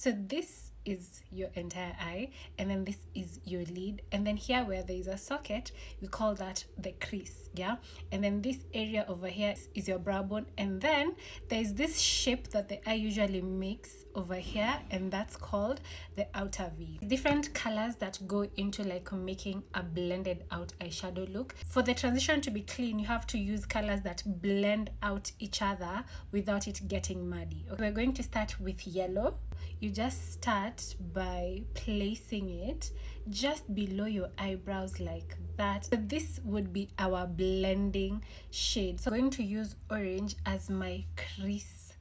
So this is your entire eye, and then this is your lid, and then here where there is a socket, we call that the crease. Yeah, and then this area over here is your brow bone, and then there is this shape that the eye usually makes over here, and that's called the outer V. Different colors that go into like making a blended out eyeshadow look. For the transition to be clean, you have to use colors that blend out each other without it getting muddy. Okay, we're going to start with yellow. You just start by placing it just below your eyebrows like that. So this would be our blending shade. So I'm going to use orange as my crease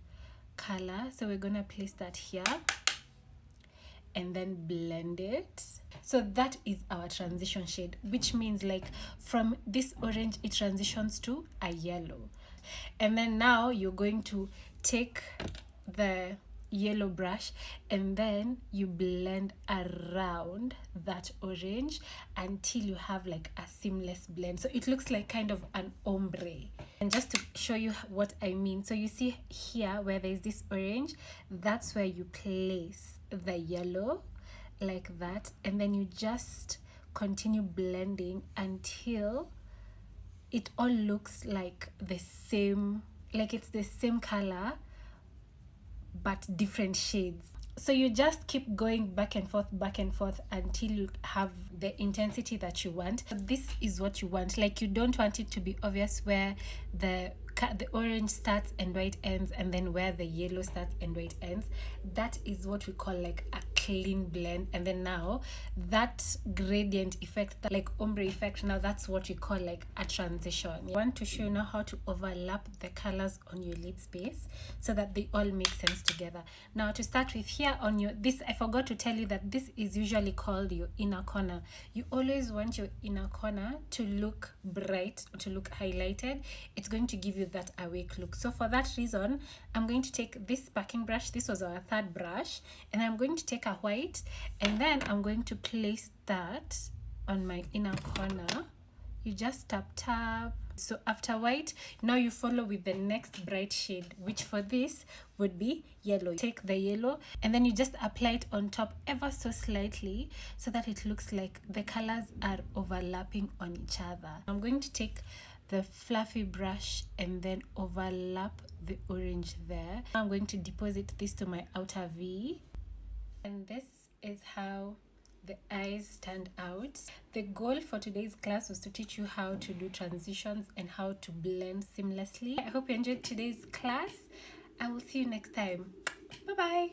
color. So we're going to place that here and then blend it. So that is our transition shade, which means like from this orange it transitions to a yellow. And then now you're going to take the yellow brush and then you blend around that orange until you have like a seamless blend, so it looks like kind of an ombre. And just to show you what I mean, so you see here where there's this orange, that's where you place the yellow like that, and then you just continue blending until it all looks like the same, like it's the same color but different shades. So you just keep going back and forth until you have the intensity that you want. This is what you want. Like, you don't want it to be obvious where the orange starts and white ends, and then where the yellow starts and white ends. That is what we call like a clean blend. And then now that gradient effect, that like ombre effect, now that's what we call like a transition. I want to show you now how to overlap the colors on your lid space so that they all make sense together. Now to start with, here on your this, I forgot to tell you that this is usually called your inner corner. You always want your inner corner to look bright, to look highlighted. It's going to give you that awake look. So for that reason, I'm going to take this packing brush. This was our third brush, and I'm going to take a white, and then I'm going to place that on my inner corner. You just tap. So after white, now you follow with the next bright shade, which for this would be yellow. Take the yellow and then you just apply it on top ever so slightly so that it looks like the colors are overlapping on each other. I'm going to take the fluffy brush and then overlap the orange there. I'm going to deposit this to my outer V, and this is how the eyes turned out. The goal for today's class was to teach you how to do transitions and how to blend seamlessly. I hope you enjoyed today's class. I will see you next time. Bye bye.